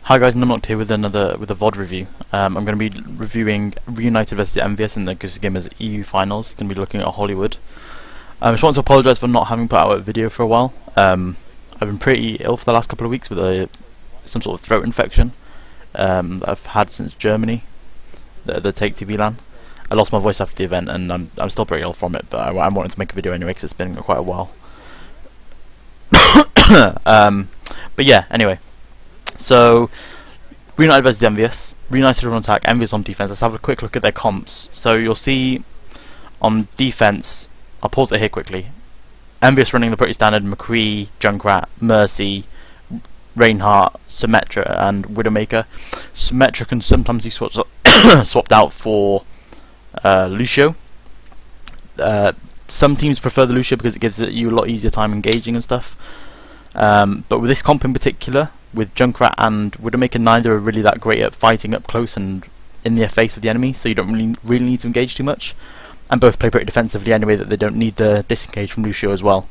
Hi guys, Numlocked here with a VOD review. I'm going to be reviewing Reunited vs Envious in the Goose Gamers EU Finals. Going to be looking at Hollywood. I just want to apologise for not having put out a video for a while. I've been pretty ill for the last couple of weeks with some sort of throat infection that I've had since Germany, the Take TV LAN. I lost my voice after the event, and I'm still pretty ill from it. But I wanted to make a video anyway because it's been quite a while. But yeah, anyway. So, Reunited vs Envious. Reunited are on attack, Envious on defense. Let's have a quick look at their comps. So you'll see on defense, I'll pause it here quickly. Envious running the pretty standard McCree, Junkrat, Mercy, Reinhardt, Symmetra, and Widowmaker. Symmetra can sometimes be swapped out for Lucio. Some teams prefer the Lucio because it gives you a lot easier time engaging and stuff. But with this comp in particular, with Junkrat and Widowmaker, neither are really that great at fighting up close and in the face of the enemy, so you don't really need to engage too much. And both play pretty defensively anyway, that they don't need the disengage from Lucio as well.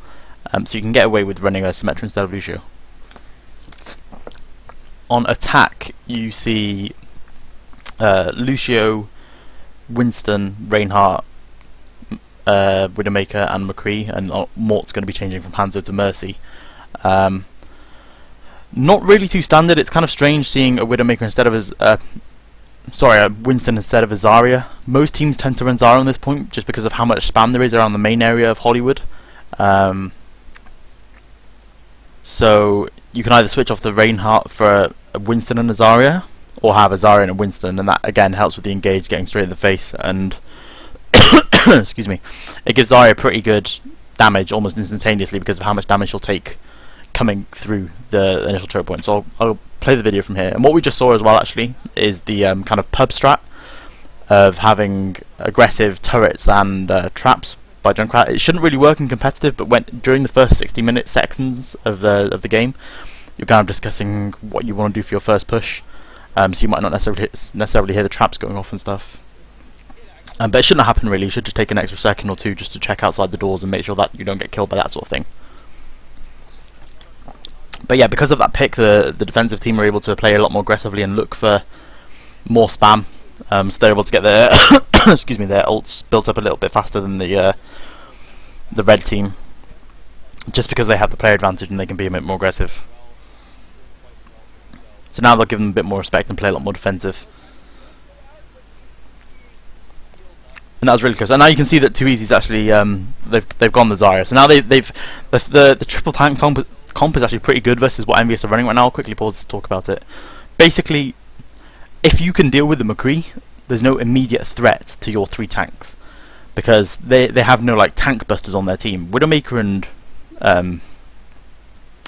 So you can get away with running a Symmetra instead of Lucio. On attack, you see Lucio, Winston, Reinhardt, Widowmaker and McCree, and Mort's going to be changing from Hanzo to Mercy. Not really too standard. It's kind of strange seeing a Widowmaker instead of Winston instead of a Zarya. Most teams tend to run Zarya on this point just because of how much spam there is around the main area of Hollywood. So you can either switch off the Reinhardt for a Winston and a Zarya, or have a Zarya and a Winston, and that again helps with the engage, getting straight in the face, and excuse me, it gives Zarya pretty good damage almost instantaneously because of how much damage she'll take coming through the initial choke point. So I'll play the video from here. And what we just saw as well actually is the kind of pub strat of having aggressive turrets and traps by Junkrat. It shouldn't really work in competitive, but during the first 60 seconds of the game, you're kind of discussing what you want to do for your first push. So you might not necessarily hear the traps going off and stuff. But it shouldn't happen really. You should just take an extra second or two just to check outside the doors and make sure that you don't get killed by that sort of thing. But yeah, because of that pick, the defensive team are able to play a lot more aggressively and look for more spam. So they're able to get their excuse me, their ults built up a little bit faster than the red team, just because they have the player advantage and they can be a bit more aggressive. So now they'll give them a bit more respect and play a lot more defensive. And that was really close. And now you can see that 2EZ's actually they've gone the Zarya. So now the triple tank comp is actually pretty good versus what Envious are running right now. I'll quickly pause to talk about it. Basically, if you can deal with the McCree, there's no immediate threat to your 3 tanks because they have no like tank busters on their team. Widowmaker and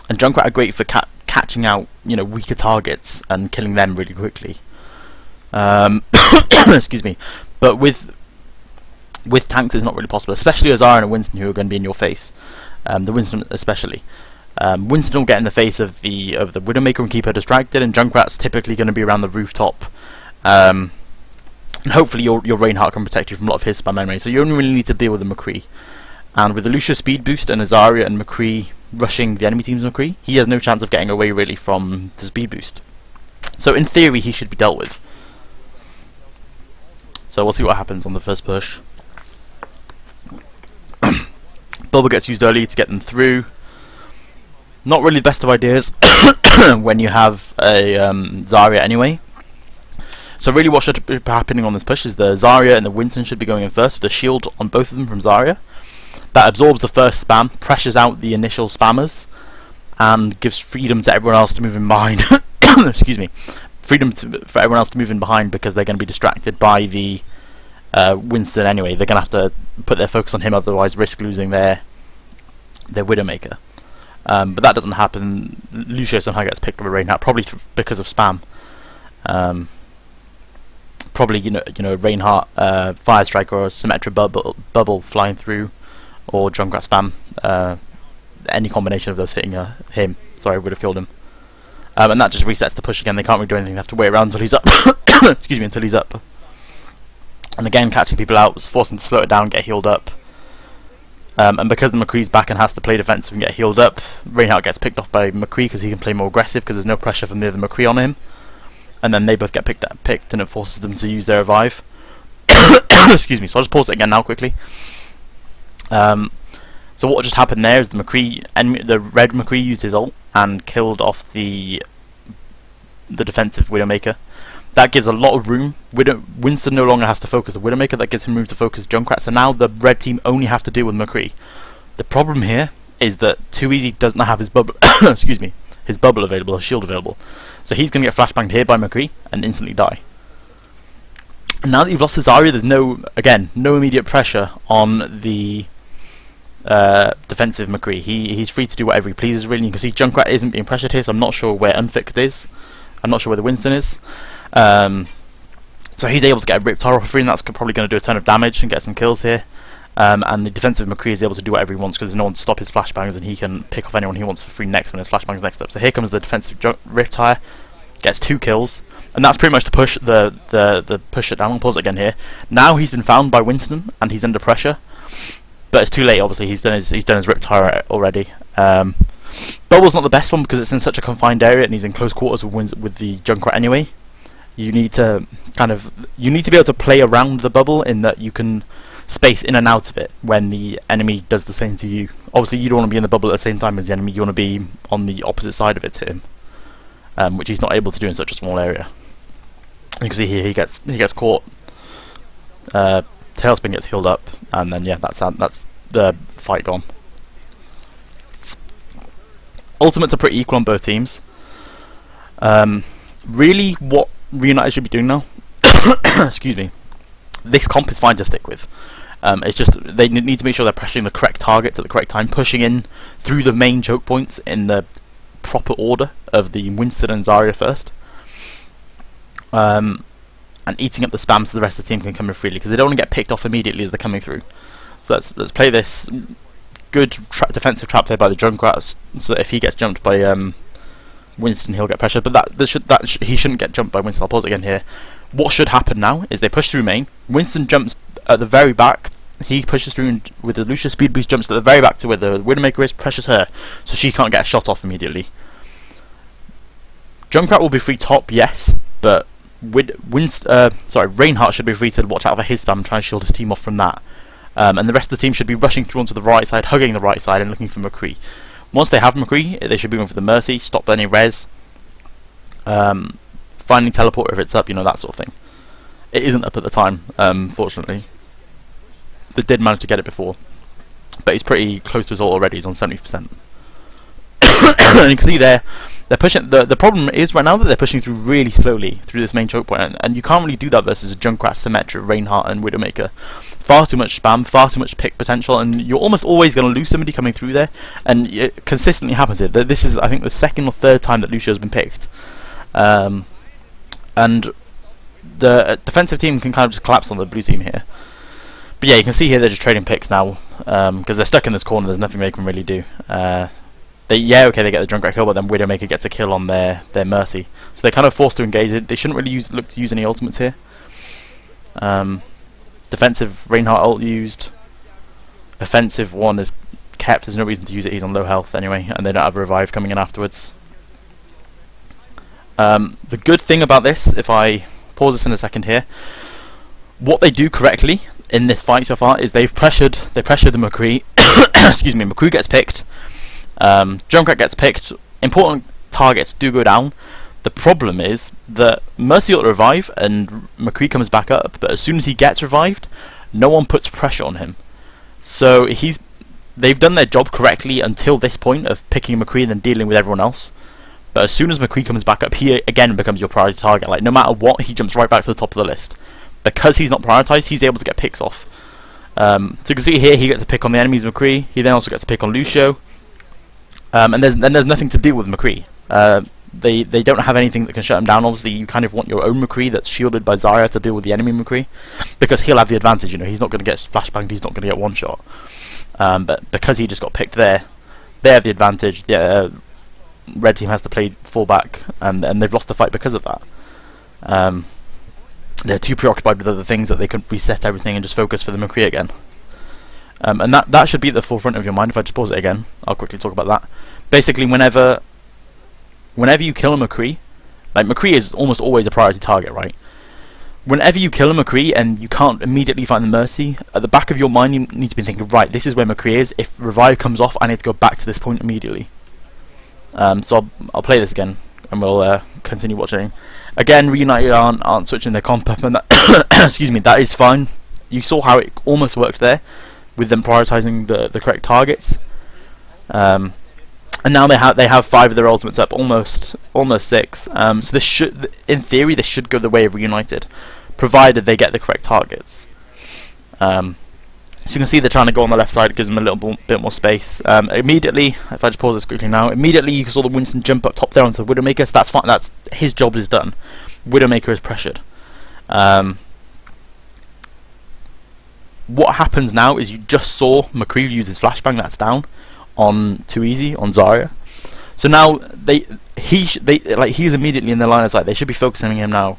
Junkrat are great for catching out weaker targets and killing them really quickly. Excuse me, but with tanks it's not really possible, especially a Zarya and a Winston who are going to be in your face. The Winston especially. Winston will get in the face of the Widowmaker and keep her distracted, and Junkrat's typically going to be around the rooftop. And hopefully your Reinhardt can protect you from a lot of his spam anyway, so you only really need to deal with the McCree. And with the Lucio speed boost and a Zarya and McCree rushing the enemy team's McCree, he has no chance of getting away really from the speed boost. So in theory he should be dealt with. So we'll see what happens on the first push. Bubble gets used early to get them through. Not really the best of ideas when you have a Zarya anyway. So really what should be happening on this push is the Zarya and the Winston should be going in first with a shield on both of them from Zarya. That absorbs the first spam, pressures out the initial spammers, and gives freedom to everyone else to move in behind. Excuse me. Freedom for everyone else to move in behind because they're going to be distracted by the Winston anyway. They're going to have to put their focus on him, otherwise risk losing their Widowmaker. But that doesn't happen. Lucio somehow gets picked up a Reinhardt, probably because of spam. Probably Reinhardt, Fire Strike or a Symmetra bubble flying through, or Junkrat spam. Any combination of those hitting him, sorry, would have killed him. And that just resets the push again. They can't really do anything. They have to wait around until he's up. Excuse me, until he's up. And again, catching people out was forcing them to slow it down, get healed up. And because the McCree's back and has to play defensive and get healed up, Reinhardt gets picked off by McCree because he can play more aggressive because there's no pressure from the other McCree on him. and then they both get picked, and it forces them to use their revive. Excuse me. So I'll just pause it again now quickly. So what just happened there is the red McCree used his ult and killed off the defensive Widowmaker. That gives a lot of room. Winston no longer has to focus the Widowmaker. That gives him room to focus Junkrat. So now the red team only have to deal with McCree. The problem here is that Too Easy doesn't have his bubble. Excuse me, his bubble available, his shield available. So he's going to get flashbanged here by McCree and instantly die. And now that you've lost his Zarya, there's no immediate pressure on the defensive McCree. He's free to do whatever he pleases, really. You can see Junkrat isn't being pressured here, so I'm not sure where Unfixed is. I'm not sure where the Winston is. So he's able to get a Rip Tara off free, and that's probably going to do a ton of damage and get some kills here. And the defensive McCree is able to do whatever he wants because there's no one to stop his flashbangs, and he can pick off anyone he wants for free next when his flashbangs next up. So here comes the defensive Rip Tara, gets 2 kills, and that's pretty much to push the push it down. I'll pause it again here. Now he's been found by Winston and he's under pressure, but it's too late. Obviously he's done his Rip Tara already. Bubble's not the best one because it's in such a confined area and he's in close quarters with the Junkrat anyway. You need to be able to play around the bubble in that you can space in and out of it when the enemy does the same to you. Obviously you don't want to be in the bubble at the same time as the enemy. You want to be on the opposite side of it to him, which he's not able to do in such a small area. You can see here he gets caught. Tailspin gets healed up, and then yeah, that's the fight gone. Ultimates are pretty equal on both teams. Really, what Reunited should be doing now, excuse me, this comp is fine to stick with. It's just they need to make sure they're pressuring the correct targets at the correct time, pushing in through the main choke points in the proper order of the Winston and Zarya first, and eating up the spam so the rest of the team can come in freely, because they don't want to get picked off immediately as they're coming through. So let's play this good defensive trap there by the Junkrat, so that if he gets jumped by Winston, he'll get pressured. But he shouldn't get jumped by Winston. I'll pause it again here. What should happen now is they push through main. Winston jumps at the very back. He pushes through with the Lucio speed boost, jumps to the very back to where the Widowmaker is, pressures her, so she can't get a shot off immediately. Junkrat will be free top, yes, but Reinhardt should be free to watch out for his spam and try and shield his team off from that. And the rest of the team should be rushing through onto the right side, hugging the right side and looking for McCree. Once they have McCree, they should be going for the Mercy, stop any res, finding teleporter if it's up, that sort of thing. It isn't up at the time, fortunately. They did manage to get it before, but he's pretty close to his ult already. He's on 70%. And you can see they're pushing. The problem is right now that they're pushing through really slowly through this main choke point, and you can't really do that versus Junkrat, Symmetra, Reinhardt, and Widowmaker. Far too much spam, far too much pick potential, and you're almost always going to lose somebody coming through there. And it consistently happens here. This is, I think, the second or third time that Lucio's been picked, and the defensive team can kind of just collapse on the blue team here. But yeah, you can see here they're just trading picks now because they're stuck in this corner. There's nothing they can really do. They get the Junkrat kill, but then Widowmaker gets a kill on their Mercy, so they're kind of forced to engage it. They shouldn't really look to use any ultimates here. Defensive Reinhardt ult used. Offensive one is kept. There's no reason to use it. He's on low health anyway, and they don't have a revive coming in afterwards. The good thing about this, if I pause this in a second here, what they do correctly in this fight so far is they pressured the McCree. Excuse me. McCree gets picked. Junkrat gets picked. Important targets do go down. The problem is that Mercy will revive and McCree comes back up, but as soon as he gets revived, no one puts pressure on him. So they've done their job correctly until this point of picking McCree and then dealing with everyone else. But as soon as McCree comes back up, he again becomes your priority target. Like, no matter what, he jumps right back to the top of the list. Because he's not prioritized, he's able to get picks off. So you can see here he gets a pick on the enemy's McCree. He then also gets a pick on Lucio. And there's nothing to deal with McCree. They don't have anything that can shut him down. Obviously, you kind of want your own McCree that's shielded by Zarya to deal with the enemy McCree, because he'll have the advantage. He's not going to get flashbanged. He's not going to get one shot. But because he just got picked there, they have the advantage. The red team has to play fullback, and they've lost the fight because of that. They're too preoccupied with other things that they can reset everything and just focus for the McCree again. And that should be at the forefront of your mind. If I just pause it again, I'll quickly talk about that. Basically, whenever you kill a McCree, Like, McCree is almost always a priority target, right? Whenever you kill a McCree and you can't immediately find the Mercy, at the back of your mind you need to be thinking, right, this is where McCree is. If Revive comes off, I need to go back to this point immediately. So I'll play this again, and we'll continue watching. Again, Reunited aren't switching their comp up, and that excuse me, that is fine. You saw how it almost worked there, with them prioritizing the correct targets. And now they have 5 of their ultimates up, almost 6. So this should, in theory, this should go the way of Reunited, provided they get the correct targets. So you can see they're trying to go on the left side. It gives them a little bit more space. Immediately, if I just pause this quickly now, immediately you saw the Winston jump up top there onto the Widowmaker. So that's fine. That's his job is done. Widowmaker is pressured. What happens now is you just saw McCree use his flashbang. That's down on Too Easy on Zarya. So now he's immediately in the line of sight. They should be focusing on him now,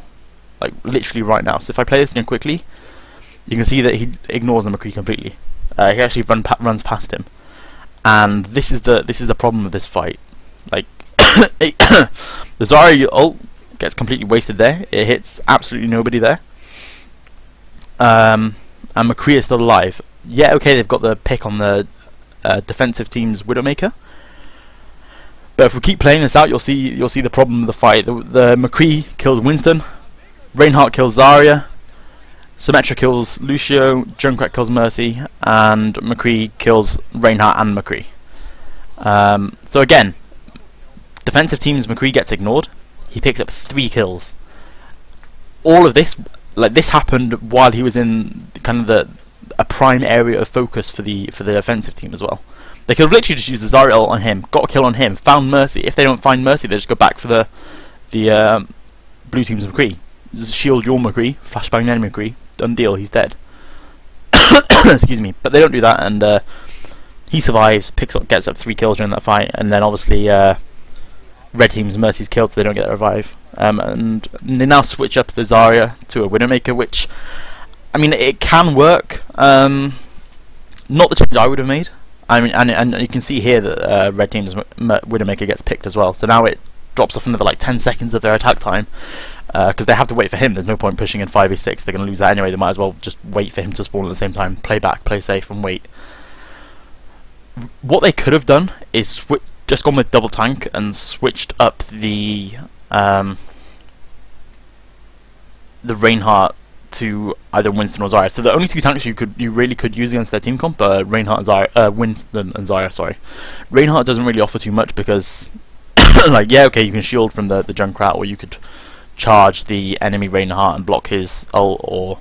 like literally right now. So if I play this again quickly, you can see that he ignores the McCree completely. He actually runs past him, and this is the problem with this fight. Like the Zarya ult gets completely wasted there. It hits absolutely nobody there. And McCree is still alive. Yeah, okay, they've got the pick on the defensive team's Widowmaker. But if we keep playing this out, you'll see the problem of the fight. The McCree kills Winston, Reinhardt kills Zarya, Symmetra kills Lucio, Junkrat kills Mercy, and McCree kills Reinhardt and McCree. So again, defensive team's McCree gets ignored. He picks up 3 kills. All of this, like this, happened while he was in kind of a prime area of focus for the offensive team as well. They could have literally just used the Zarya ult on him, got a kill on him, found Mercy. If they don't find Mercy, they just go back for the blue team's McCree. Just shield your McCree, flashbang the enemy McCree, done deal, he's dead. Excuse me. But they don't do that, and he survives, gets up 3 kills during that fight, and then obviously red team's Mercy's killed, so they don't get a revive. And they now switch up the Zarya to a Widowmaker, which, I mean, it can work. Not the change I would have made. I mean, and you can see here that red team's Widowmaker gets picked as well. So now it drops off another like 10 seconds of their attack time, because they have to wait for him. There's no point pushing in 5v6. They're going to lose that anyway. They might as well just wait for him to spawn at the same time. Play back, play safe, and wait. What they could have done is just gone with double tank and switched up the Reinhardt to either Winston or Zarya. So the only 2 tanks you really could use against their team comp are Reinhardt and Zarya, Winston and Zarya. Sorry, Reinhardt doesn't really offer too much because, like, yeah, okay, you can shield from the Junkrat, or you could charge the enemy Reinhardt and block his ult, or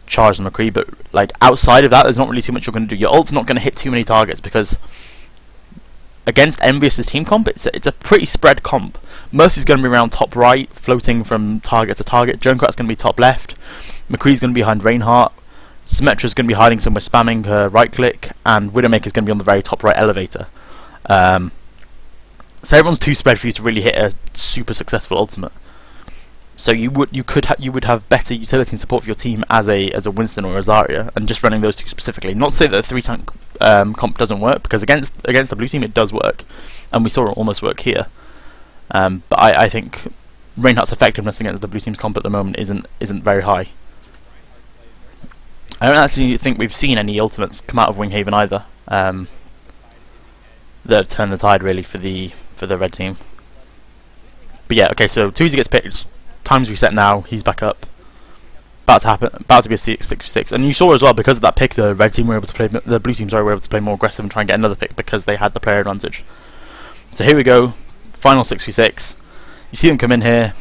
charge the McCree. But like outside of that, there's not really too much you're going to do. Your ult's not going to hit too many targets because against Envious's team comp, it's a pretty spread comp. Mercy's going to be around top right, floating from target to target. Junkrat's going to be top left. McCree's going to be behind Reinhardt. Symmetra's going to be hiding somewhere, spamming her right click, and Widowmaker's going to be on the very top right elevator. So everyone's too spread for you to really hit a super successful ultimate. So you would have better utility and support for your team as a Winston or a Zarya, and just running those 2 specifically. Not to say that the 3 tank comp doesn't work, because against the blue team it does work, and we saw it almost work here. But I think Reinhardt's effectiveness against the blue team's comp at the moment isn't very high. I don't actually think we've seen any ultimates come out of Winghaven either that have turned the tide really for the red team. But yeah, okay, so Too Easy gets picked. Time's reset now. He's back up. About to happen. About to be a 6v6. And you saw as well, because of that pick, the red team were able to play. The blue teams were able to play more aggressive and try and get another pick because they had the player advantage. So here we go. Final 6v6. You see them come in here.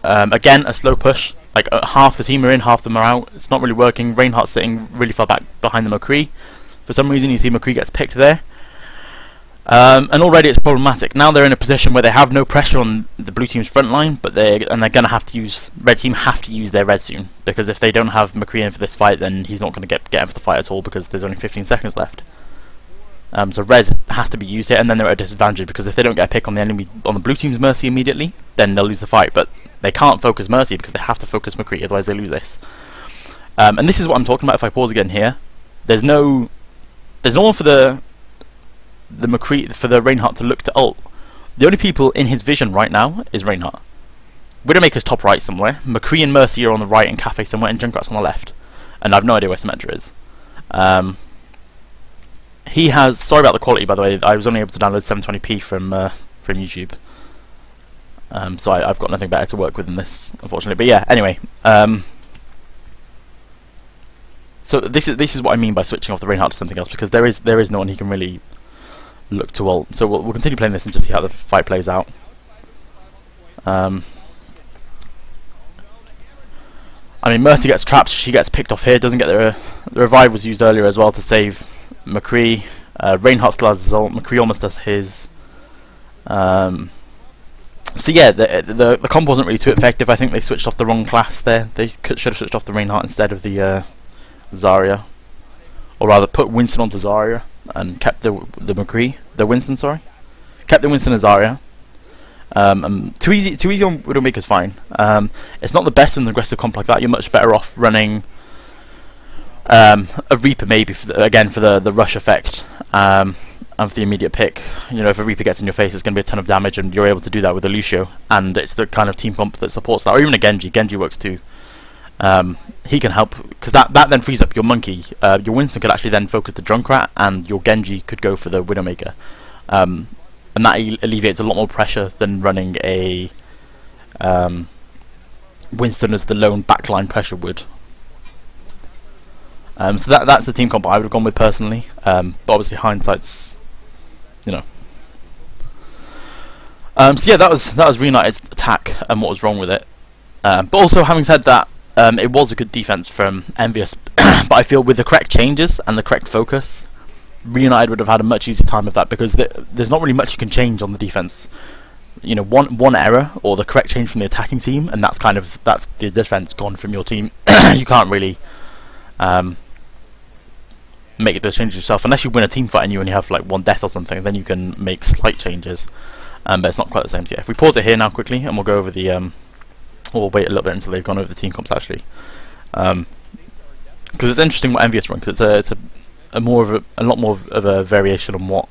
Again, a slow push. Like half the team are in, half them are out. It's not really working. Reinhardt's sitting really far back behind the McCree. For some reason, you see McCree gets picked there. And already it's problematic. Now they're in a position where they have no pressure on the blue team's front line, but they're going to have to use, red team have to use their red soon, because if they don't have McCree in for this fight, then he's not going to get in for the fight at all, because there's only 15 seconds left. So res has to be used here, and then they're at a disadvantage, because if they don't get a pick on the blue team's Mercy immediately, then they'll lose the fight. But they can't focus Mercy because they have to focus McCree, otherwise they lose this. And this is what I'm talking about. If I pause again here, there's no one for the McCree, for the Reinhardt to look to ult. The only people in his vision right now is Reinhardt. Widowmaker's top right somewhere. McCree and Mercy are on the right, and Cafe somewhere, and Junkrat's on the left. And I've no idea where Symmetra is. He has. Sorry about the quality, by the way. I was only able to download 720p from YouTube. So I've got nothing better to work with than this, unfortunately. But yeah, anyway. So this is what I mean by switching off the Reinhardt to something else, because there is no one he can really look to ult. So we'll continue playing this and just see how the fight plays out. I mean, Mercy gets trapped, she gets picked off here, doesn't get the revive was used earlier as well to save McCree. Reinhardt still has his ult, McCree almost does his. So yeah, the combo wasn't really too effective. I think they switched off the wrong class there. They should have switched off the Reinhardt instead of the Zarya. Or rather, put Winston onto Zarya and kept the McCree, the Winston, sorry. Kept the Winston as Zarya. Too easy on Widowmaker's fine. It's not the best with an aggressive comp like that. You're much better off running a Reaper maybe for the rush effect and for the immediate pick. You know, if a Reaper gets in your face, it's going to be a ton of damage, and you're able to do that with a Lucio. And it's the kind of team comp that supports that, or even a Genji. Genji works too. He can help because that then frees up your Monkey. Your Winston could actually then focus the Junkrat, and your Genji could go for the Widowmaker. And that alleviates a lot more pressure than running a Winston as the lone backline pressure would. So that's the team comp I would have gone with personally. But obviously hindsight's, you know. So yeah, that was Reunited's attack and what was wrong with it. But also, having said that, it was a good defense from Envious. But I feel with the correct changes and the correct focus, Reunited would have had a much easier time of that, because there's not really much you can change on the defense. You know, one error or the correct change from the attacking team, and that's the defense gone from your team. You can't really make those changes yourself unless you win a team fight and you only have like one death or something. Then you can make slight changes, but it's not quite the same. So yeah, if we pause it here now quickly, and we'll go over the we'll wait a little bit until they've gone over the team comps actually, because it's interesting what Envious run, because it's a lot more of a variation on what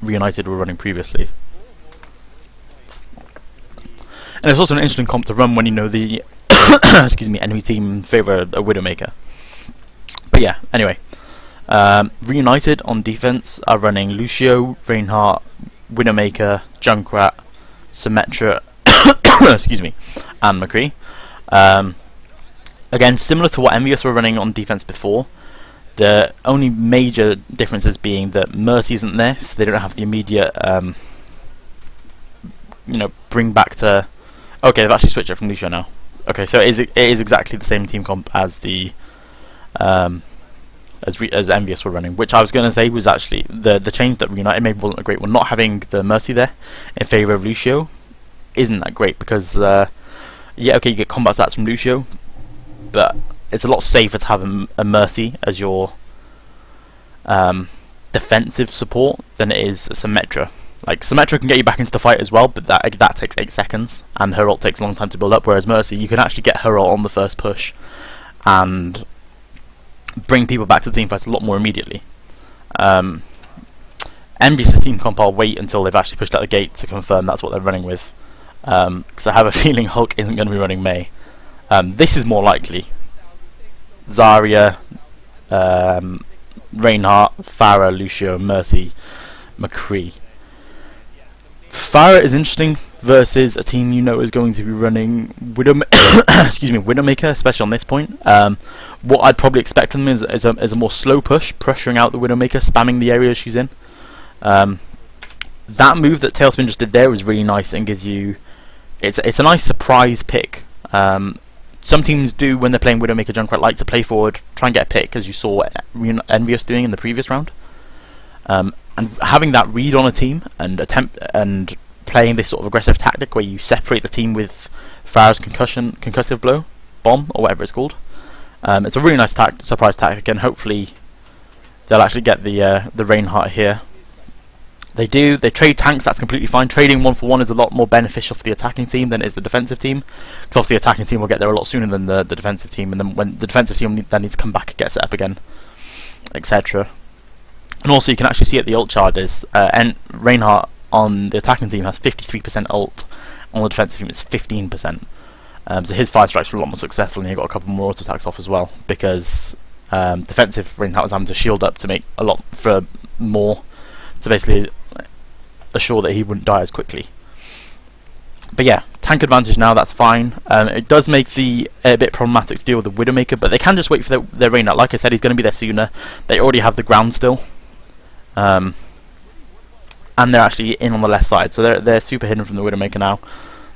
Reunited were running previously. And it's also an interesting comp to run when you know the excuse me, enemy team favour a Widowmaker. But yeah, anyway, Reunited on defense are running Lucio, Reinhardt, Widowmaker, Junkrat, Symmetra, excuse me, and McCree. Again, similar to what Envious were running on defense before. The only major differences being that Mercy isn't there, so they don't have the immediate, you know, bring back to. Okay, they've actually switched it from Lucio now. Okay, so it is exactly the same team comp as the as Envious were running, which I was going to say was actually the change that Reunited made wasn't a great one. Not having the Mercy there in favour of Lucio isn't that great, because yeah, okay, you get combat stats from Lucio, but it's a lot safer to have a Mercy as your defensive support than it is Symmetra. Like, Symmetra can get you back into the fight as well, but that takes 8 seconds, and her ult takes a long time to build up, whereas Mercy, you can actually get her ult on the first push, and bring people back to the team fights a lot more immediately. Envious' team comp, I'll wait until they've actually pushed out the gate to confirm that's what they're running with, because I have a feeling Hulk isn't going to be running Mei. This is more likely. Zarya, Reinhardt, Pharah, Lucio, Mercy, McCree. Pharah is interesting versus a team you know is going to be running excuse me, Widowmaker, especially on this point. What I'd probably expect from them is a more slow push, pressuring out the Widowmaker, spamming the areas she's in. That move that Tailspin just did there was really nice and gives you... It's a nice surprise pick. Some teams do, when they're playing Widowmaker Junkrat, like to play forward, try and get a pick, as you saw Envious doing in the previous round. And having that read on a team and playing this sort of aggressive tactic where you separate the team with Pharah's concussive blow, bomb, or whatever it's called. It's a really nice surprise tactic, and hopefully they'll actually get the Reinhardt here. They do. They trade tanks. That's completely fine. Trading 1-for-1 is a lot more beneficial for the attacking team than it is the defensive team, because obviously the attacking team will get there a lot sooner than the defensive team, and then when the defensive team then needs to come back and get set up again, etc. And also you can actually see at the ult charges, and Reinhardt on the attacking team has 53% ult, on the defensive team it's 15%. So his 5 strikes were a lot more successful, and he got a couple more auto attacks off as well, because defensive Reinhardt was having to shield up to make a lot for more, to basically assure that he wouldn't die as quickly. But yeah, tank advantage now, that's fine. It does make the a bit problematic to deal with the Widowmaker, but they can just wait for their Reinhardt. Like I said, he's going to be there sooner. They already have the ground still. And they're actually in on the left side, so they're super hidden from the Widowmaker now.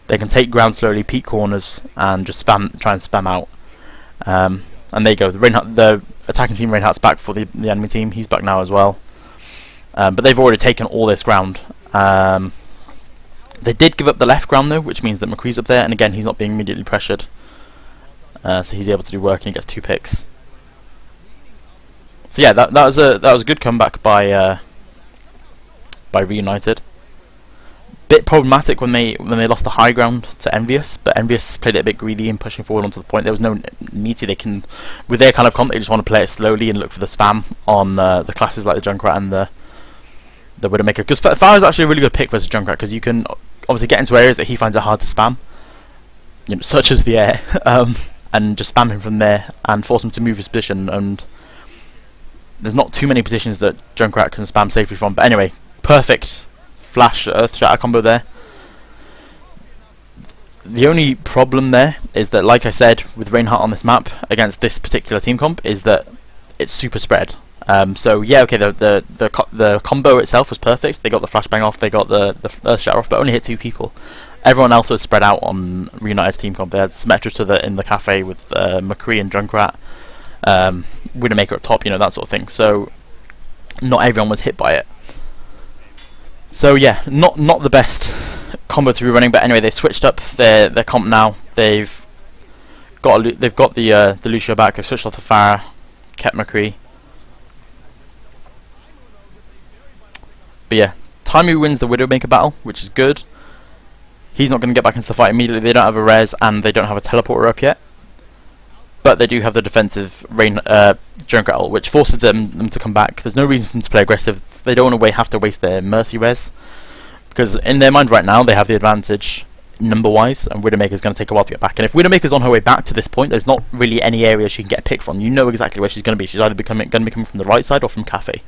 They can take ground slowly, peek corners, and just try and spam out. And there you go. The attacking team Reinhardt's back for the enemy team. He's back now as well. But they've already taken all this ground. They did give up the left ground though, which means that McCree's up there, and again he's not being immediately pressured. So he's able to do work, and he gets 2 picks. So yeah, that was a good comeback by Reunited. Bit problematic when they lost the high ground to Envious, but Envious played it a bit greedy and pushing forward onto the point. There was no need to. They can, with their kind of comp, they just want to play it slowly and look for the spam on the classes like the Junkrat and the Widowmaker. Because Pharah is actually a really good pick versus Junkrat, because you can obviously get into areas that he finds it hard to spam, you know, such as the air, and just spam him from there and force him to move his position. And there's not too many positions that Junkrat can spam safely from. But anyway, perfect flash Earth Shatter combo there. The only problem there is that, like I said, with Reinhardt on this map against this particular team comp, is that it's super spread. So yeah, okay, the combo itself was perfect. They got the flashbang off, they got the Earth Shatter off, but only hit 2 people. Everyone else was spread out on Reunited's team comp. They had Symmetra in the cafe with McCree and Junkrat, Widowmaker up top, you know, that sort of thing. So not everyone was hit by it. So yeah, not the best combo to be running, but anyway, they've switched up their comp now. They've got the Lucio back. They've switched off the Pharah, kept McCree. But yeah, Taimu wins the Widowmaker battle, which is good. He's not going to get back into the fight immediately. They don't have a res and they don't have a teleporter up yet, but they do have the defensive Junkrat ult, which forces them to come back. There's no reason for them to play aggressive. They don't want to have to waste their Mercy res, because in their mind right now they have the advantage number-wise, and Widowmaker's going to take a while to get back. And if Widowmaker's on her way back to this point, there's not really any area she can get a pick from. You know exactly where she's going to be. She's either going to be coming from the right side or from Cafe,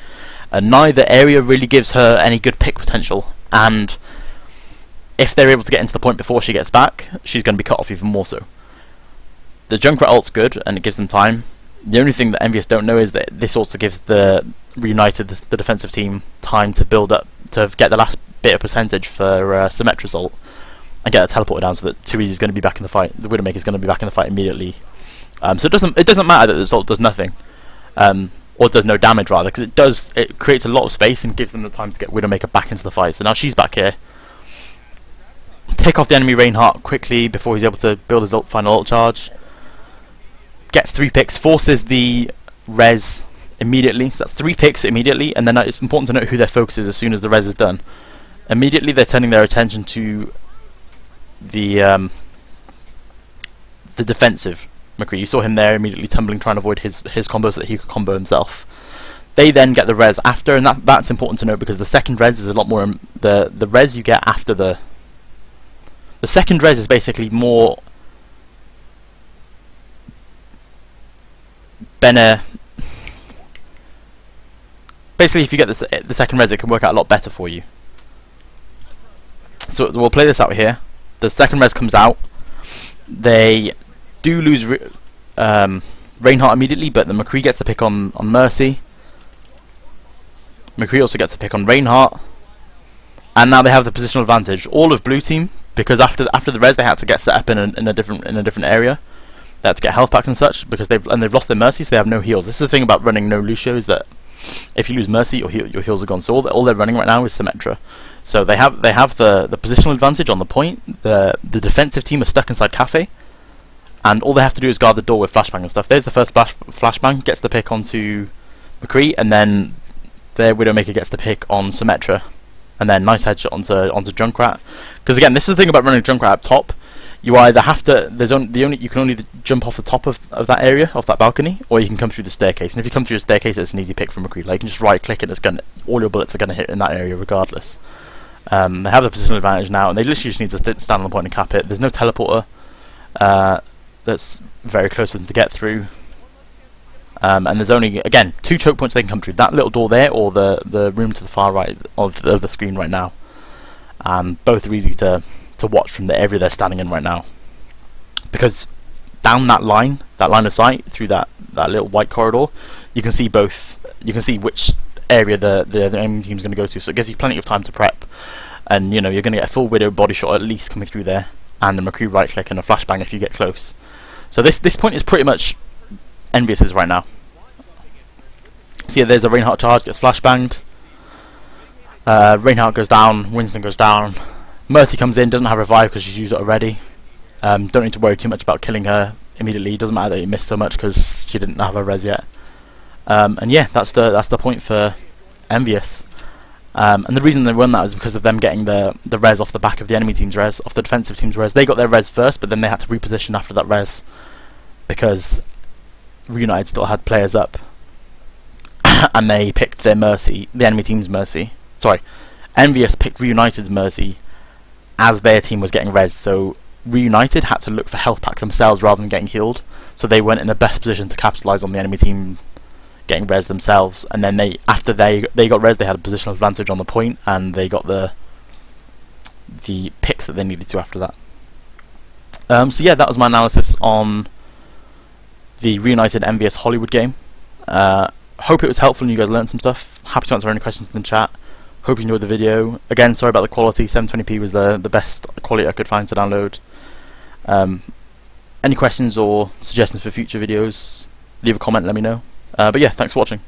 and neither area really gives her any good pick potential. And if they're able to get into the point before she gets back, she's going to be cut off even more so. The Junkrat ult's good, and it gives them time. The only thing that Envious don't know is that this also gives the Reunited, the defensive team, time to build up, to get the last bit of percentage for Symmetra's ult, and get a teleporter down, so that 2Easy is going to be back in the fight. The Widowmaker is going to be back in the fight immediately. So it doesn't matter that this ult does nothing, or does no damage rather, because it creates a lot of space and gives them the time to get Widowmaker back into the fight. So now she's back here. Pick off the enemy Reinhardt quickly before he's able to build his final ult charge. Gets 3 picks, forces the res immediately. So that's 3 picks immediately, and then it's important to note who their focus is as soon as the res is done. Immediately they're turning their attention to the defensive McCree. You saw him there immediately tumbling, trying to avoid his combo so that he could combo himself. They then get the res after, and that's important to note, because the second res is a lot more the res you get after the second res is basically more basically, if you get the second res, it can work out a lot better for you. So we'll play this out here. The second res comes out. They do lose Reinhardt immediately, but the McCree gets the pick on Mercy. McCree also gets the pick on Reinhardt, and now they have the positional advantage. All of blue team, because after the res, they had to get set up in a different area. They had to get health packs and such, because they've lost their Mercy, so they have no heals. This is the thing about running no Lucio, is that if you lose Mercy, your heals are gone. So all they're running right now is Symmetra. So they have the positional advantage on the point. The defensive team are stuck inside Cafe, and all they have to do is guard the door with flashbang and stuff. There's the first flashbang, gets the pick onto McCree, and then their Widowmaker gets the pick on Symmetra, and then nice headshot onto Junkrat. Because again, this is the thing about running Junkrat up top. You either have to, you can only jump off the top of that area, off that balcony, or you can come through the staircase. And if you come through the staircase, it's an easy pick from McCree. Like, you can just right click it, all your bullets are going to hit in that area regardless. They have the positional advantage now, and they literally just need to stand on the point and cap it. There's no teleporter that's very close to them to get through. And there's only, again, 2 choke points they can come through. That little door there, or the room to the far right of the screen right now. Both are easy to watch from the area they're standing in right now. Because down that line of sight, through that little white corridor, you can see both. You can see which area the enemy team's going to go to, so it gives you plenty of time to prep. And you know, you're going to get a full Widow body shot at least coming through there, and the McCree right click and a flashbang if you get close. So this point is pretty much Envious's right now. See, there's a Reinhardt charge, gets flashbanged. Reinhardt goes down, Winston goes down. Mercy comes in, doesn't have revive because she's used it already. Don't need to worry too much about killing her immediately. It doesn't matter that you missed so much because she didn't have her res yet. And yeah, that's the point for Envious. And the reason they won that is because of them getting the res off the back of the enemy team's res, off the defensive team's res. They got their res first, but then they had to reposition after that res because Reunited still had players up, and they picked their Mercy, the enemy team's Mercy. Sorry, Envious picked Reunited's Mercy as their team was getting res, so Reunited had to look for health pack themselves rather than getting healed, so they weren't in the best position to capitalise on the enemy team getting res themselves. And then after they got res, they had a positional advantage on the point, and they got the picks that they needed to after that. So yeah, that was my analysis on the Reunited Envious Hollywood game. Hope it was helpful and you guys learned some stuff. Happy to answer any questions in the chat. Hope you enjoyed the video. Again, sorry about the quality. 720p was the best quality I could find to download. Any questions or suggestions for future videos, leave a comment, let me know. But yeah, thanks for watching.